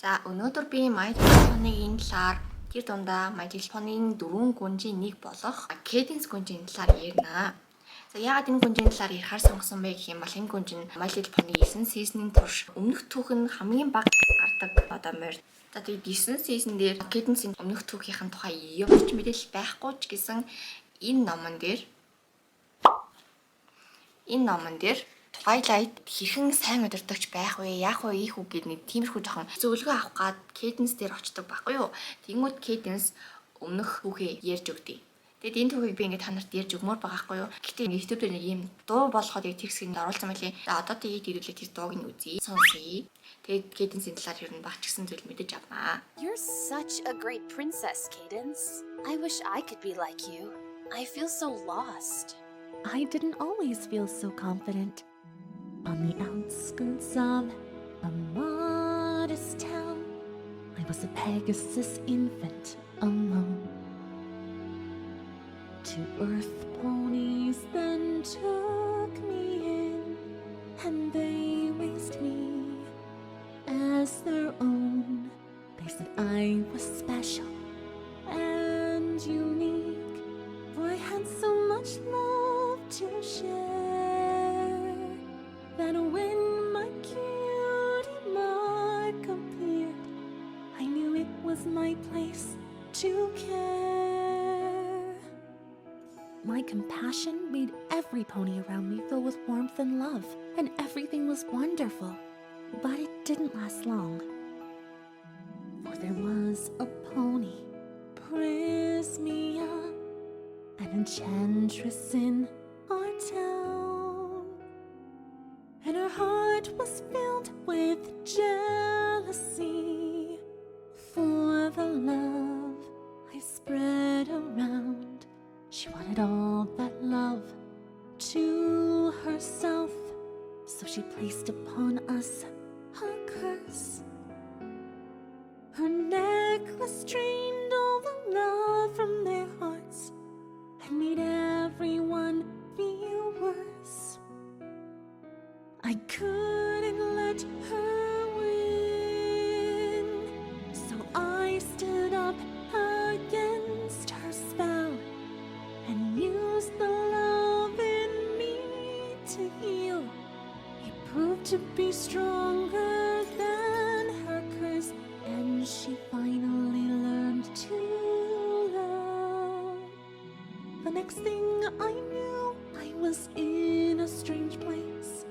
За өнөөдөр би My Little Pony-ийн талаар тэр дундаа My Little Pony-ийн 4 гүнжийн нэг болох Cadence гүнжийн талаар ярина. За яагаад энэ гүнжийн талаар ярихаар сонгосон бэ гэх юм бол энэ гүнж нь My Little Pony 9 season-ийн турш өмнөх түүх нь хамгийн бага гардаг одоо морь. За тэгээд 9 season дээр Cadence-ийн өмнөх түүхийнхэн тухай ямар ч мэдээлэл байхгүй ч гэсэн энэ номон дээр Twilight хэрхэн сайн удирдагч байх вэ? Яах вэ? Ийх үү гэд нэг тиймэрхүү жоохон зөвлөгөө авах гад Cadence дээр очдог байхгүй юу? Тэнгүүд Cadence өмнөх түүхээ ярьж өгдөө. Тэгэд энэ түүхийг би ингээд та нарт ярьж өгмөр байгаа байхгүй юу? Гэхдээ YouTube дээр нэг юм дуу болоход яг тэр хэсгийг оруулсан байлээ. За одоо тэгээд ирүүлээ тэр дууг нь үзье. Сонсъё. Тэгээд Cadence-ийн талаар ер нь багч гэсэн зүйл мэдэж авнаа. You're such a great princess, Cadence. I wish I could be like you. I feel so lost. I didn't always feel so confident. On the outskirts of a modest town, I was a Pegasus infant alone. 2 earth ponies then took me in, and they raised me as their own. They said I was special and unique, for I had so much love to share, that when my cutie mark appeared, I knew it was my place to care. My compassion made every pony around me fill with warmth and love, and everything was wonderful. But it didn't last long, for there was a pony, Prismia, an enchantress in our town, and her heart was filled with jealousy for the love I spread around. She wanted all that love to herself, so she placed upon us a curse. Her necklace drained all the love from their hearts and made everyone feel worse. I couldn't let her win, so I stood up against her spell and used the love in me to heal. It proved to be stronger than her curse, and she finally learned to love. The next thing I knew, I was in a strange place.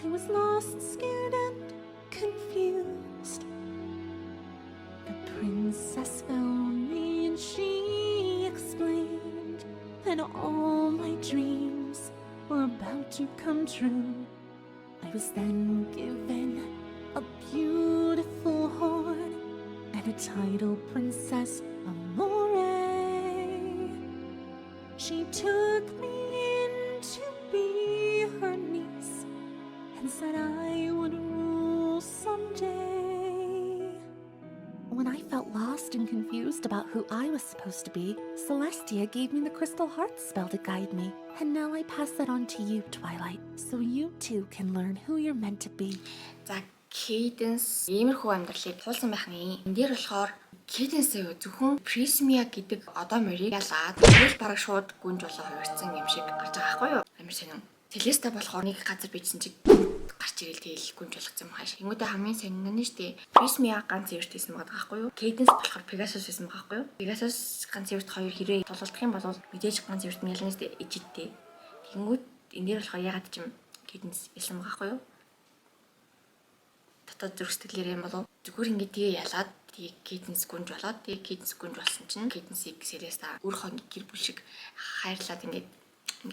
I was lost, scared, and confused. The princess found me and she explained that all my dreams were about to come true. I was then given a beautiful horn and a title, Princess Amore. She took me in to be her niece and said I would rule someday. When I felt lost and confused about who I was supposed to be, Celestia gave me the Crystal Heart spell to guide me. And now I pass that on to you, Twilight, so you too can learn who you're meant to be. За Cadence иймэрхүү амьдралыг туулсан байх нь. Энд дээр болохоор Cadence-ийг зөвхөн Prismia гэдэг одоо морийг ялаад тэгэл бараг шууд гүнж болоо хувирсан юм шиг гарч байгаа байхгүй юу? Амар сонин. Celesta болохоор нэг газар бичсэн чиг гарч ирэл тэгэл гүнж болгоцсон юм хааш. Тэнгүүдээ хамгийн сонин нь шүү дээ. Prismia ганц эвэрт байсан байгаа байхгүй юу? Cadence болохоор Pegasus байсан байгаа байхгүй юу? Pegasus ганц эвэрт хоёр хэрэг тулгуулдах юм бол мэдээж ганц эвэрт нь ялна шүү дээ. Ижидтэй. Тэнгүүд энэ дээр болохоор ягаад ч юм Cadence ялсан байгаа байхгүй юу? Дотоод зүрх сэтгэлээр юм болов зүгээр ингээд тэгээ ялаад тэгээ Cadence гүнж болоод тэгээ Cadence гүнж болсон чинь Cadence-ийг Celesta өөрөө гэр бүл шиг хайрлаад ингээд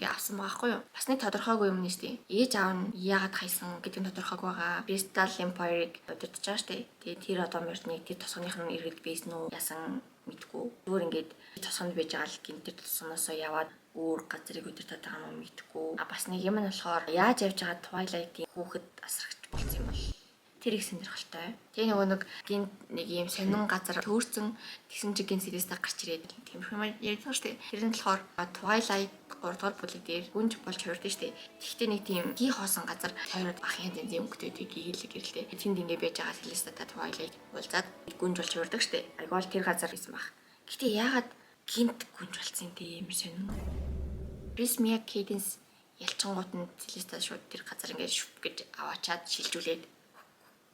авсан байгаа хгүй юу. Бас нэг тодорхойгүй юм нь шүү дээ. Ээж аав нь яагаад хайсан гэдэг нь тодорхойгүй байгаа. Crystal Empire-ыг удирдах байгаа шүү дээ. Тэгээ тэр одоо мөрдний тэр тосгоных нь эргэл байсан уу ясан мэдгүй. Зүгээр ингээд тосгонд байж байгаа л гин тэр тосгоноосоо яваад өөр газрыг удирдах байгаа юм мэдгүй. Бас нэг юм нь болохоор яаж явж байгаа Twilight-ийн хүүхэд асрагч болсон юм бол Тэр их сонирхолтой. Тэгээ нөгөө нэг ийм сонин газар төөрцөн тэгсэн чинь гин Селеста гарч ирээд тиймэрхүү юм ярьдаг шүү дээ. Тэр нь болохоор Twilight 3 дугаар бүлэг дээр гүнж болж хувирдаг шүү дээ. Тэгтээ нэг тийм хий хоосон газар тойроод ахын янзын өнгөтэй гигэлэг гэрэлтэй. Тэнд ингэ байж байгаа Селестатай Twilight уулзаад гүнж болж хувирдаг шүү дээ. Айгуул тэр газар байсан баг. Гэтэ яагаад гинт гүнж болсон юм сонин. Prismia Cadence ялчингууд нь Селеста шууд тэр газар ингэ шүп гэж аваачаад шилжүүлээд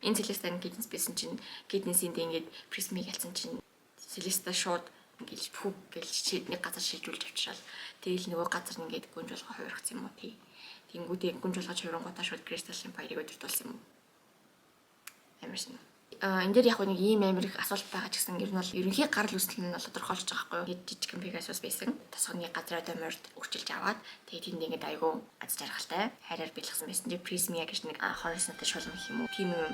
энэ Селестагийн Cadence байсан чинь Cadence-ийн ингээд Prismia ялсан чинь Селеста шууд ингээд фүг гэж нэг газар шилжүүлж авчирал. Тэгэл нөгөө газар нь ингээд гүнж болгоо хувиргацсан юм уу тий. Тэнгүүдээ гүнж болгож хувирангуудаа шууд Crystal Empire-ыг өдөртүүлсэн юм. Амарсан. Энэ дээр яг нэг ийм амар их асуулт байгаа ч гэсэн ер нь бол ерөнхий гарал үүсэл нь бол тодорхойлж байгаа байхгүй юу. Жижиг Pegasus байсан. Тасганы газраа доморд өрчилж аваад тэгээд тэнд ингээд айгүй аз жаргалтай хайраар бэлгсэн байсан. Тэг Prismia гэж нэг хороснотой шулмах юм уу. Тийм юм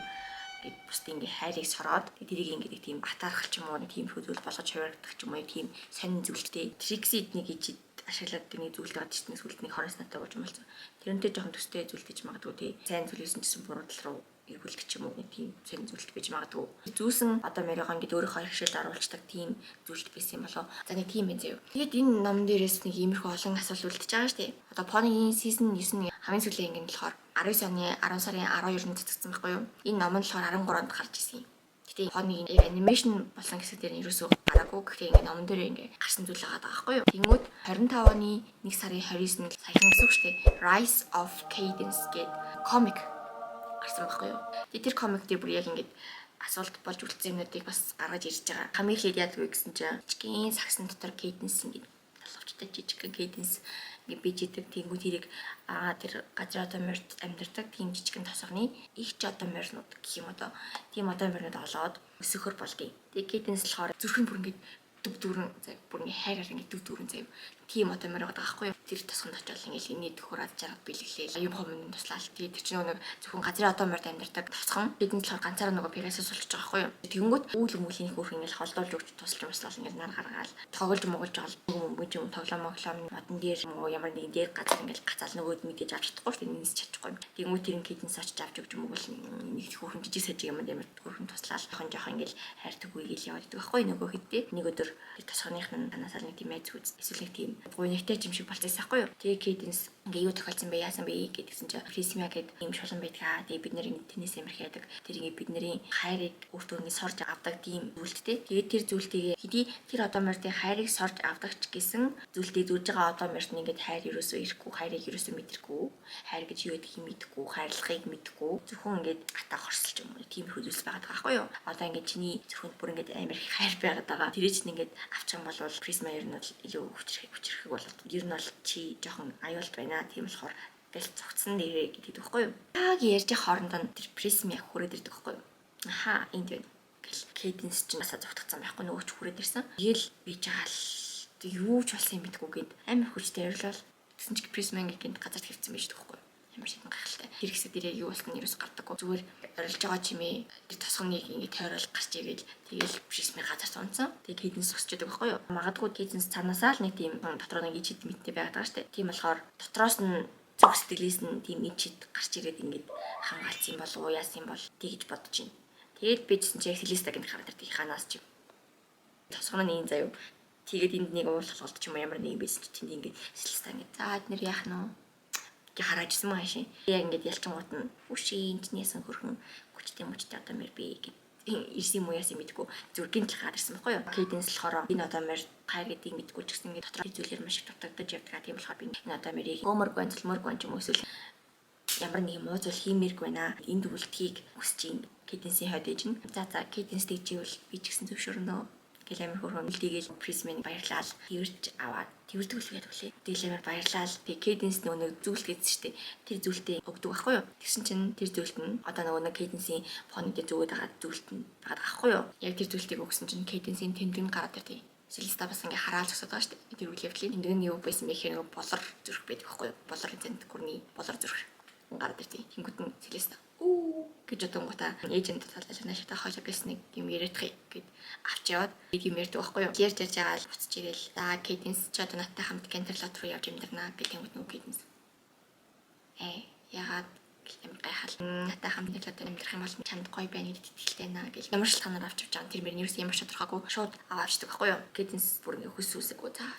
бусд ингээ хайрыг сороод тэрийг ингээ тийм атаархал ч юм уу нэг тийм хөдөл болгож хувирагдах ч юм уу тийм сонин зүйлтэй Trixie нэг ижид ашиглаад нэг зүйлтэй гад чинь сүлд нэг хороснотой болж юм болсон. Тэрнтэй жоохон төстэй зүйлтэй ч магадгүй тий. Сайн зүйлсэн чинь буруудал руу эргүүлэх ч юм уу тийм сонин зүйлт байж магадгүй. Зүүсэн одоо Маригон ингээ өөрийнхөө хэрэгшээлд оруулцдаг тийм зүйлт байсан юм болоо. За нэг тийм байх заяа. Тэгээд энэ ном дээрээс нэг иймэрхүү олон асуулт үлдчихэж байгаа шүү дээ. Одоо Pony-ийн season 9 хамгийн сүүлийн анги нь болохоор 19 оны 10 сарын 12-нд цэцэгдсэн байхгүй юу? Энэ ном нь болохоор 13-нд гарч ирсэн юм. Гэтэ Pony-ийн анимашн болсон хэсэг дээр нь ерөөсөө гараагүй. Гэхдээ ингээ номон дээр ингээ гарсан зүйл байгаа байхгүй юу? Тэнгүүд 25 оны 1 сарын 29-нд саяхан гэсэн үг шүү дээ. Rise of Cadence гэдэг комик гарсан байхгүй юу? Тэр комик дээр бүр яг ингээд асуулт болж үлдсэн юмнуудыг бас гаргаж ирж байгаа. Хамгийн ихэд яадаг вэ гэсэн чинь жижигэн сагсан дотор Cadence ингээд залуучтай жижигэн Cadence ингээд биж идэг тэнгүү тэрийг тэр газар одоо морд амьдардаг тийм жижигэн тосгоны их ч одоо морнууд гэх юм одоо тийм одоо морнууд олоод өсөхөр болдгийг. Тэгээ Cadence болохоор зүрхэн бүр ингээд дүг дүүрэн зав бүр ингээ хайраар ингээ дүг дүүрэн зав тийм одоо мөр байгаа байхгүй юу. Тэр тосгонд очиод ингээ инээд төхөрөд жаргал бэлгэлээ. Аюун хомын туслаад тэгээд тэр чинь нэг зөвхөн газрын одоо морд амьдардаг тосгон бидний болохоор ганцаараа нөгөө Pegasus болчихж байгаа байхгүй юу. Тэгэнгүүт үйл өмгөлийн хөрх ингээ холдуулж өгч тусалж юмслал ингээ нар гаргаал тоглож мөглж байгаа юм тоглоом модон дээр ямар нэгэн дээр газар ингээ гацаал нөгөөд мэдээж авч чадахгүй шүү дээ. Нээс чадахгүй. Тэгэнгүүт тэр Cadence очиж авч өгч мөгөл нэг хөрхөн жижиг сажиг юм амар хөрхөн туслаад жохон ингээл хайр түгүйгээл яваад идэг байхгүй нөгөө хэдтэй нэг өдөр тэр тосгоных нь танаас нэг тийм айц үз эсвэл нэг тийм гуйнагтай юм шиг болчихсон байхгүй юу. Тэгээ Cadence ингээ юу тохиолдсон бэ яасан бэ гэдгсэн чинь Prismia гэдэг ийм шулан байдгаа. Тэгээ бид нэр тэрнээс амирх яадаг. Тэр ингээ бидний хайрыг өөртөө ингээ сорж авдаг тийм зүйлттэй. Тэгээд тэр зүйлтэйгээ хэдий тэр одоо мордын хайрыг сорж авдаг ч гэсэн зүйлтэй зүүж байгаа одоо морд нь ингээ хайр ерөөсөө ирэхгүй, хайрыг ерөөсөө мэдрэхгүй, хайр гэж юу гэдгийг мэдэхгүй, хайрлахыг мэдэхгүй зөвхөн ингээ ата хорсолч юм уу тийм хөдөлс байгаа байхгүй юу. Одоо ингээ чиний зөвхөн бүр ингээ амир их хайр байгаад байгаа. Тэр чинь ингээ авчих юм бол Prismia ер нь илүү хүчрэхэг болоод ер нь бол чи жоохон аюулт байна. Тийм болохоор гэл цогцсон нэрээ гэдэг байхгүй юу. Яг ярьж хооронд нь тэр Prismia хүрээд ирдэг байхгүй юу. Аха энд байна. Cadence ч басаа зогтгцсан байхгүй нөгөө ч хүрээд ирсэн. Тэгэл бийж байгаа л юу ч болсон юм битгүү гээд амар хүчтэй ярьлал гэсэн чи Prismia гинт газар хэвцсэн байж байгаа байхгүй юу. Ямар шигэн гахалтай. Тэр хэсэг дээр яг юу болсон нь ерөөс гардаггүй. Зүгээр орилж байгаа чимээ тэр тосгоныг ингэ тойрол гарч игээл тэгэл Prismia газар тунцсан. Тэгээ Cadence зогсож байгаа байхгүй юу. Магадгүй Cadence цаанаасаа л нэг тийм дотроо нэг ичид мэдтэй байгаад байгаа штэ. Тийм болохоор дотроос нь зүг сэтгэлээс нь тийм ичид гарч ирээд ингэ хамгаалсан юм болов уу яасан юм бол тэгж бодож байна. Тэгээд бичсэн чи Celesta-гийн характер тийг ханаас чи тосгоно нэг заяа. Тэгээд энд нэг уулзалт ч юм ямар нэг байсан чи тэнд ингэ Celesta ингэ за эднэр яах нь гэ хараажсэн маа шин. Яг ингэ ялчингууд нь үшийн чинээсэн хөрхөн хүчтэй мөчтэй одоо мэр би гэд ирсэн юм уу яасан мэдгүй зүргийн талаар ирсэн байхгүй юу. Cadence болохоор энэ одоо мэр хайр гэдгийг мэдгүй ч гэсэн ингэ дотор зүйлэр маш их дутагдаж явдаг. Тийм болохоор би энэ одоо мэрийг өмөргүй зулмөргүй ч юм уу эсвэл ямар нэг муу зүйл хиймээргүй байна. Энэ дүлтгийг хүсэж ин Cadence-ийн хойд ээж нь. За Cadence тэгживэл би ч гэсэн зөвшөөрнө. Гэл амир хөрхөн үлдээгээл Prismia баярлал. Тэрч аваад тэрдэг л гэдэг үлээ. Тэгэл амир баярлал. Тэг Cadence нэг зүйлт гэсэн штеп. Тэр зүйлтээ өгдөг байхгүй юу? Тэгсэн чинь тэр зүйлт нь одоо нэг Cadence-ийн фонд дээр зүгөөд байгаа зүйлт нь байгаа байхгүй юу? Яг тэр зүйлтийг өгсөн чинь Cadence-ийн тэмдэг нь гараад ирдэг. Celesta бас ингээ хараалж зогсоод байгаа штеп. Тэр үйл явдлын тэмдэг нь юу байсан бэ гэхээр болор зүрх байдаг байхгүй юу? Болор эзэнт гүрний болор зүрх гараад ирдэг. Тэнгүүд нь Celesta гэж бодонгуудаа эйжент талаас нь шатаа хожоо гэсэн нэг юм яриадах гэд авч яваад нэг юм ярьдаг байхгүй юу. Ярьж байгаа л буцаж ирэл. За Cadence ч одоо надтай хамт Canterlot руу явж амьдарнаа гэдэг юм уу Cadence. Ягаад амар гайхал. Натаа хамт нэг одоо амьдрах юм бол чанд гоё байна гэдэгт итгэлтэй наа гэж ямар шалтгаанаар авч явж байгаа. Тэр мөр нэрс ямар тодорхойгүй шууд аваачдаг байхгүй юу. Cadence бүр ингээ хүс үсээгөө заа.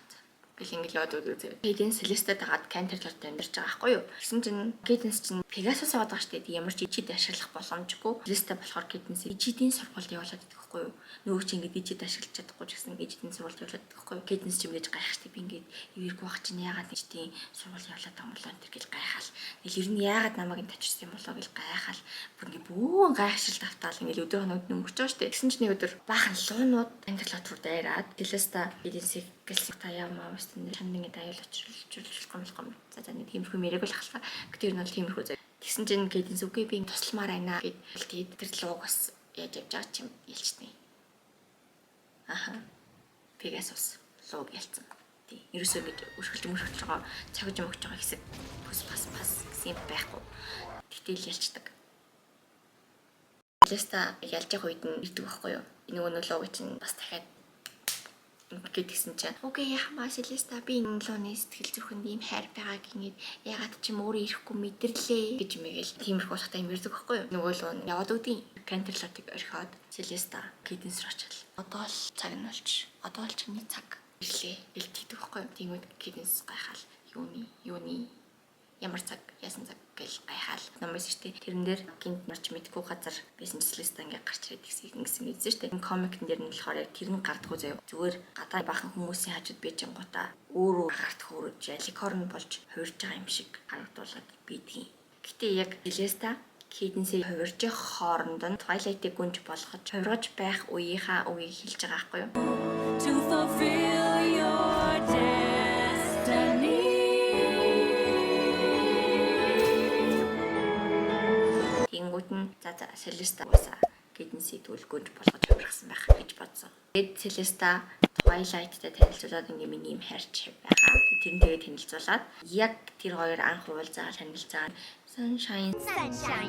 Гэл ингээд яваад үзээ. Cadence Celeste дагаад Canterlot амьдарч байгаа байхгүй юу. Гэсэн чинь Cadence чинь Pegasus аваад байгаа шүү дээ. Ямар ч ижид ашиглах боломжгүй. Celeste болохоор Cadence ижидийн сургуульд явуулаад байдаг байхгүй юу. Нөгөө чи ингээд ижид ашиглаж чадахгүй ч гэсэн ижидийн сургуульд явуулаад байдаг байхгүй юу. Cadence ч юмдэж гайхах шүү дээ. Би ингээд эвэргүй баг чинь яагаад ижидийн сургуульд явуулаад байгаа юм болоо энэ гэж гайхал. Тэгэл ер нь яагаад намайг энэ тавьчихсан юм болоо гэж гайхал. Бүр ингээд бүүн гайхшил тавтаал ингээд өдөр хоногд өнгөрч байгаа шүү дээ. Гэсэн чинь нэг өдөр баахан луунууд Canterlot руу дайраад Celeste Cadence гэлсэг таяамаа өстөн чамдын даял очруулах гомлгом. За нэг тиймэрхүү мэрэг л ахлаа. Гэтэ ер нь бол тиймэрхүү зав. Тэгсэн чинь Cadence үгүй би тусламаар байна гэд тэгээд тэр лууг бас яаж явж байгаа ч юм ялчтیں۔ Аха. Pegasus лууг ялцсан. Тий. Ерөөсөө ингэж өршөлж байгаа цогж мөгж байгаа хэсэг пас гэсэн юм байхгүй. Тэгтэл ялчдаг. Celeste ялж явах үед нь ирдэг байхгүй юу? Нөгөө лууг чинь бас дахиад гэдгсэн чинь окей яхаа Celeste би энэ лууны сэтгэл зүрхэнд ийм хайр байгаа гингээд ягаад ч юм өөрөө ирэхгүй мэдэрлээ гэж мэгэл тиймэрхүү утгатай юм ярьдаг байхгүй юу. Нөгөө луу нь яваад үдийн Canterlot-ыг орхиод Celeste Cadence руу очил. Одоо л цаг нь болж одоо л чиний цаг ирлээ гэлтийдэг байхгүй юу. Тэгмэд Cadence гайхал юуны ямар цаг яасан цаг гэл гайхал номоос штэ тэрэн дээр гинт марч мэдгүй газар байсан Celeste ингээ гарч ирээд гэсэн мэдсэн штэ. Энэ комикэн дээр нь болохоор яг тэр нь гардггүй заяа. Зүгээр гадаа бахан хүмүүсийн хажууд байж гутаа өөрөө гарт хөөрөж ликорн болж хуурж байгаа юм шиг харагдуулаад бидгийн. Гэтэ яг Celeste Cadence-ийг хувирж явах хооронд нь Twilight-ийг гүнж болгож хувиргаж байх үеийнхаа үгийг хэлж байгаа байхгүй юу. To fulfill your destiny. Тэнгүүд нь за Celeste уусаа Cadence-ийг тэгвэл гүнж болгож хувиргасан байх гэж бодсон. Тэгээд Celeste Twilight-тай танилцуулаад ингээ миний юм хайрч байгаа. Тэр нь тэгээд танилцуулаад яг тэр хоёр анх уулзаад танилцаад Sunshine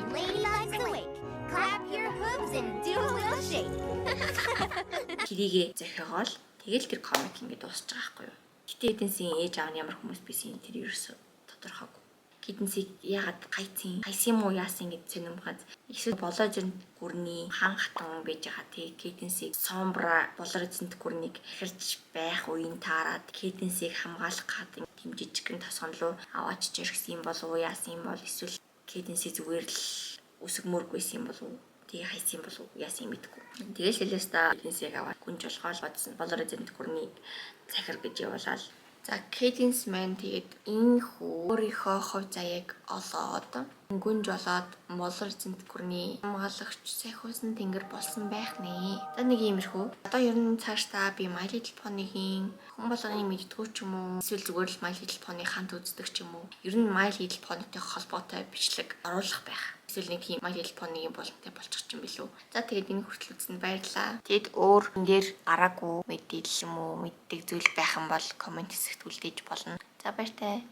Lady loves the wake. Clap your hooves and do a little shake. тэрийгэ захиагаал тэгэл тэр комик ингээ дуусч байгаа байхгүй юу. Гэтэ Cadence-ийн ээж аав нь ямар хүмүүс байсан тэр ерөөсө тодорхойгүй. Cadence-ийг яагаад хайсан юм уу яасан гэж сонирхоод эсвэл болоо зэн гүрний хан хатан байж байгаа тий Cadence-ийг Sombra болоо зэнт гүрнийг хэрж байх үеийн таарад Cadence-ийг хамгаалах гэдэг тийм жижигхэн тосгонлоо аваач жиргсэн юм болов уу яасан юм бол эсвэл Cadence-ийг зүгээр л үсгмөргүйсэн юм болов уу тий хайсан юм болов уу яасан юм мэдгүй. Тэгэл Celeste Cadence-ийг аваад гүнж болгоод бодсон болоо зэнт гүрнийг захир гэж явуулаад за Cadence маань тэгээд энэ өөрийнхөө хувь заяаг олоод гүнж болоод молор зэнт гүрний хамгаалагч сайхуусан тэнгэр болсон байх нэ. За нэг иймэрхүү. Одоо ер нь цаашдаа би My Little Pony-гийн хүн болгоны мэддгүү ч юм уу эсвэл зүгээр л My Little Pony хант үздэг ч юм уу. Ер нь My Little Pony-тэй холбоотой бичлэг оруулах байх. Эсвэл нэг тийм My Little Pony-гийн болонтой болчих юм билүү. За тэгээд энэ хүртэл үзсэнд баярлалаа. Тэгэд өөр энэ гараагүй мэдээлэл юм уу мэддэг зүйл байх юм бол комент хэсэгт үлдээж болно. За баяртай.